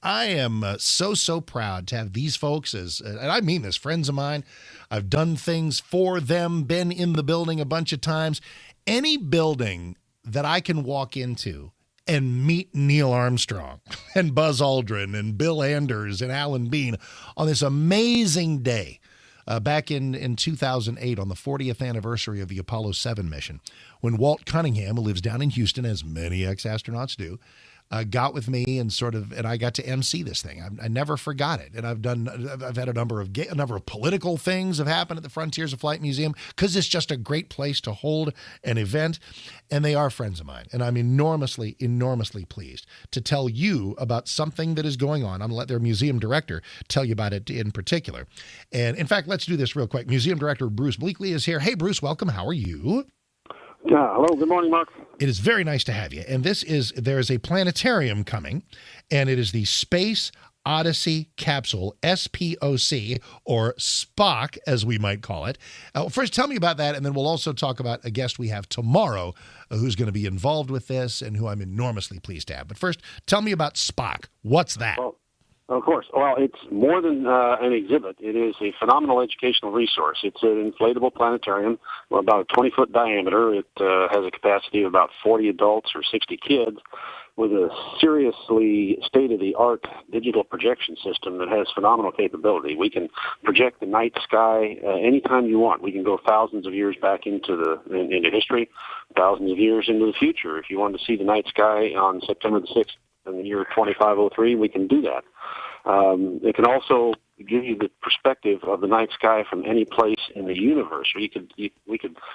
I am so proud to have these folks and I mean this, friends of mine. I've done things for them, been in the building a bunch of times. Any building that I can walk into and meet Neil Armstrong and Buzz Aldrin and Bill Anders and Alan Bean on this amazing day back in 2008 on the 40th anniversary of the Apollo 7 mission, when Walt Cunningham, who lives down in Houston, as many ex-astronauts do, got with me and I got to MC this thing. I never forgot it. And I've had a number of political things have happened at the Frontiers of Flight Museum because it's just a great place to hold an event. And they are friends of mine. And I'm enormously pleased to tell you about something that is going on. I'm going to let their museum director tell you about it in particular. And in fact, let's do this real quick. Museum director Bruce Bleakley is here. Hey, Bruce, welcome. How are you? Hello. Good morning, Mark. It is very nice to have you. And there is a planetarium coming, and it is the SPace Odyssey Capsule, SPOC, or SPOC, as we might call it. First, tell me about that, and then we'll also talk about a guest we have tomorrow who's going to be involved with this and who I'm enormously pleased to have. But first, tell me about SPOC. What's that? Well, of course. Well, it's more than an exhibit. It is a phenomenal educational resource. It's an inflatable planetarium, about a 20-foot diameter. It has a capacity of about 40 adults or 60 kids, with a seriously state-of-the-art digital projection system that has phenomenal capability. We can project the night sky anytime you want. We can go thousands of years back into history, thousands of years into the future. If you want to see the night sky on September the 6th in the year 2503, we can do that. It can also give you the perspective of the night sky from any place in the universe. We could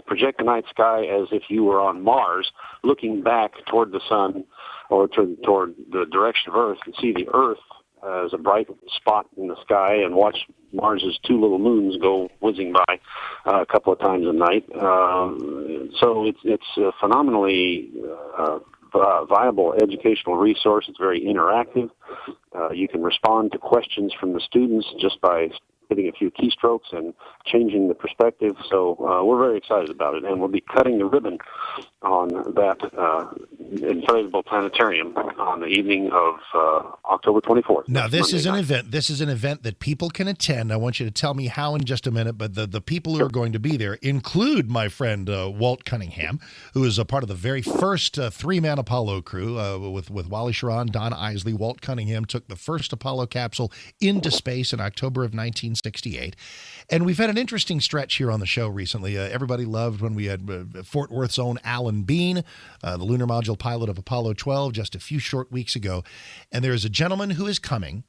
project the night sky as if you were on Mars, looking back toward the sun or toward the direction of Earth, and see the Earth as a bright spot in the sky, and watch Mars's two little moons go whizzing by a couple of times a night. So it's a phenomenally viable educational resource. It's very interactive. You can respond to questions from the students just by hitting a few keystrokes and changing the perspective. So we're very excited about it, and we'll be cutting the ribbon on that inflatable planetarium on the evening of October 24th. Now, this is an event. This is an event that people can attend. I want you to tell me how in just a minute, but the people who are going to be there include my friend Walt Cunningham, who is a part of the very first three-man Apollo crew with Wally Schirra, Don Isley. Walt Cunningham took the first Apollo capsule into space in October of 1968. And we've had an interesting stretch here on the show recently. Everybody loved when we had Fort Worth's own Alan Bean, the lunar module pilot of Apollo 12, just a few short weeks ago. And there is a gentleman who is coming,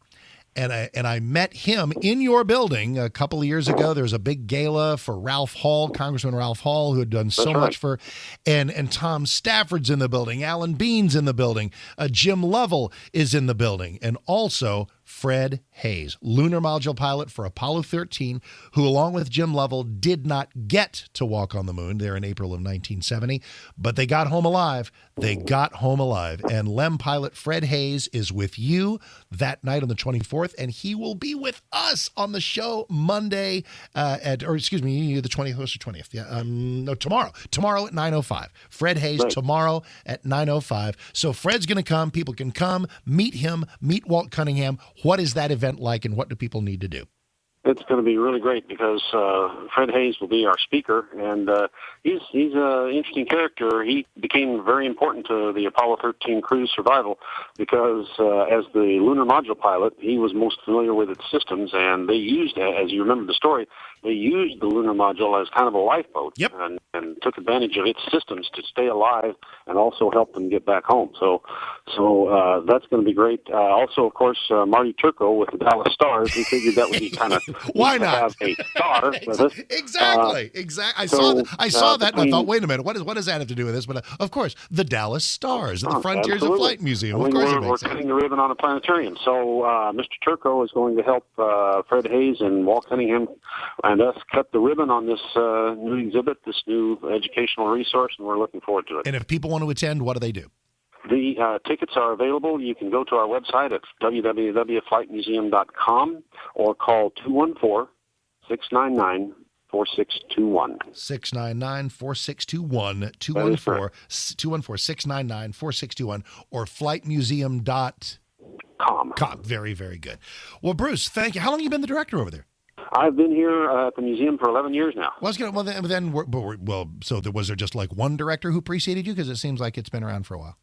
and I met him in your building a couple of years ago. There was a big gala for Ralph Hall, Congressman Ralph Hall, who had done so much for, and Tom Stafford's in the building, Alan Bean's in the building, Jim Lovell is in the building, and also Fred Haise, lunar module pilot for Apollo 13, who, along with Jim Lovell, did not get to walk on the moon there in April of 1970, but they got home alive. They got home alive. And LEM pilot Fred Haise is with you that night on the 24th, and he will be with us on the show Monday the 21st or 20th. Yeah, no, tomorrow. Tomorrow at 9:05. Fred Haise tomorrow at 9:05. So Fred's going to come. People can come, meet him, meet Walt Cunningham. What is that event like, and what do people need to do? It's going to be really great because Fred Haise will be our speaker, and he's an interesting character. He became very important to the Apollo 13 crew's survival because as the lunar module pilot, he was most familiar with its systems, and they used, as you remember the story, they used the lunar module as kind of a lifeboat. Yep. and took advantage of its systems to stay alive and also help them get back home. So that's going to be great. Also, of course, Marty Turco with the Dallas Stars. We figured that would be kind of why not have a star with us. Exactly. I saw that and I thought, wait a minute, what does that have to do with this? But of course, the Dallas Stars at the Frontiers of Flight Museum. Of course, we're cutting the ribbon on a planetarium. So Mr. Turco is going to help Fred Haise and Walt Cunningham and us cut the ribbon on this new exhibit, this new educational resource, and we're looking forward to it. And if people want to attend, what do they do? The tickets are available. You can go to our website at www.flightmuseum.com or call 214-699-4621. 699-4621, 214-699-4621, or flightmuseum. Com. Very, very good. Well, Bruce, thank you. How long have you been the director over there? I've been here at the museum for 11 years now. Was there just like one director who preceded you? Because it seems like it's been around for a while.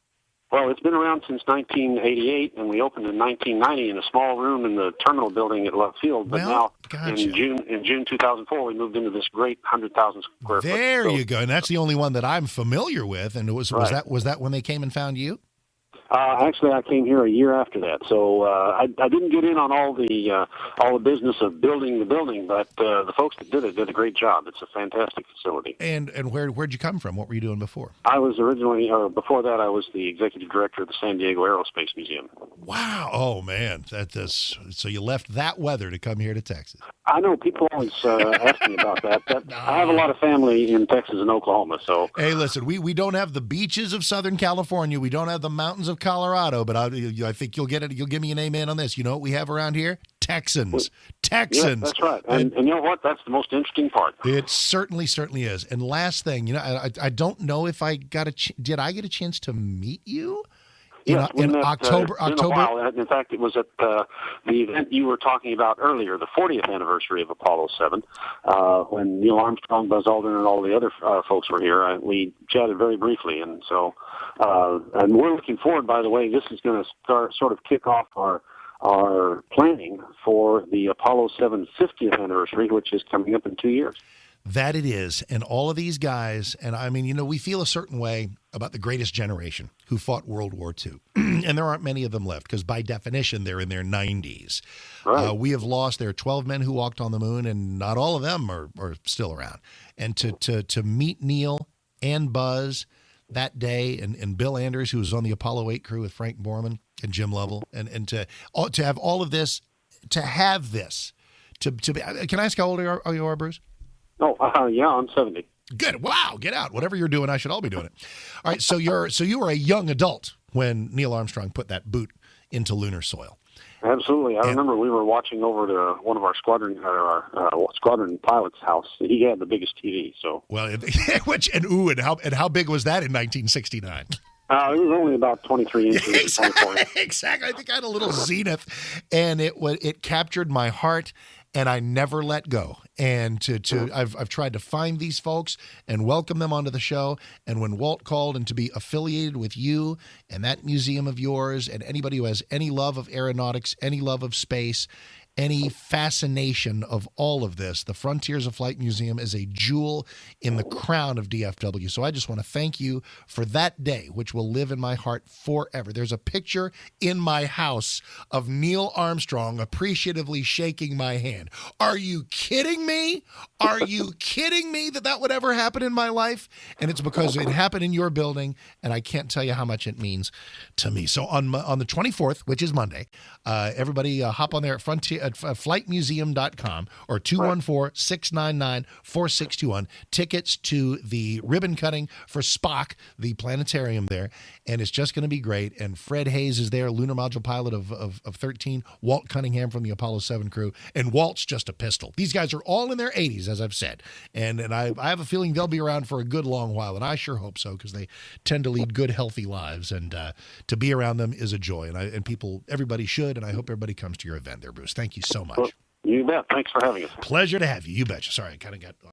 Well, it's been around since 1988, and we opened in 1990 in a small room in the terminal building at Love Field. But gotcha. in June 2004, we moved into this great 100,000 square foot. There you go, and that's the only one that I'm familiar with. And was that when they came and found you? Actually, I came here a year after that, so I didn't get in on all the business of building the building, but the folks that did it did a great job. It's a fantastic facility. And where'd you come from? What were you doing before? I was before that, I was the executive director of the San Diego Aerospace Museum. Wow! Oh man, so you left that weather to come here to Texas. I know people always ask me about that. I have a lot of family in Texas and Oklahoma, so. Hey, listen, we don't have the beaches of Southern California. We don't have the mountains of Colorado, but I think you'll get it. You'll give me an amen on this. You know what we have around here? Texans. Yeah, that's right. And you know what? That's the most interesting part. It certainly is. And last thing, I don't know if did I get a chance to meet you? Yes, in October. In a while. In fact, it was at the event you were talking about earlier, the 40th anniversary of Apollo 7, when Neil Armstrong, Buzz Aldrin, and all the other folks were here. We chatted very briefly, and so and we're looking forward. By the way, this is going to sort of kick off our planning for the Apollo 7 50th anniversary, which is coming up in 2 years. That it is. And all of these guys, and I mean, we feel a certain way about the greatest generation who fought World War II. And there aren't many of them left because by definition, they're in their 90s. Right. There are 12 men who walked on the moon, and not all of them are still around. And to meet Neil and Buzz that day, and Bill Anders, who was on the Apollo 8 crew with Frank Borman and Jim Lovell, and to have all of this, to be, can I ask how old you are, Bruce? Oh, yeah, I'm 70. Good. Wow. Get out. Whatever you're doing, I should all be doing it. All right. So you were a young adult when Neil Armstrong put that boot into lunar soil. Absolutely. I remember we were watching over to one of our squadron pilot's house. He had the biggest TV. So and how big was that in 1969? It was only about 23 inches. Exactly. I think I had a little Zenith, and it captured my heart, and I never let go. And I've tried to find these folks and welcome them onto the show. And when Walt called, and to be affiliated with you and that museum of yours, and anybody who has any love of aeronautics, any love of space, any fascination of all of this, the Frontiers of Flight Museum is a jewel in the crown of DFW. So I just want to thank you for that day, which will live in my heart forever. There's a picture in my house of Neil Armstrong appreciatively shaking my hand. Are you kidding me? Are you kidding me that would ever happen in my life? And it's because it happened in your building, and I can't tell you how much it means to me. So on the 24th, which is Monday, everybody hop on there at flightmuseum.com or 214-699-4621. Tickets to the ribbon cutting for SPOC, the planetarium there, and it's just going to be great. And Fred Haise is there, lunar module pilot of 13, Walt Cunningham from the Apollo 7 crew, and Walt's just a pistol. These guys are all in their 80s, as I've said, and I have a feeling they'll be around for a good long while, and I sure hope so, because they tend to lead good, healthy lives, and to be around them is a joy, and everybody should, and I hope everybody comes to your event there, Bruce. Thank you so much. Well, you bet. Thanks for having us. Pleasure to have you. You betcha. Sorry, I kind of got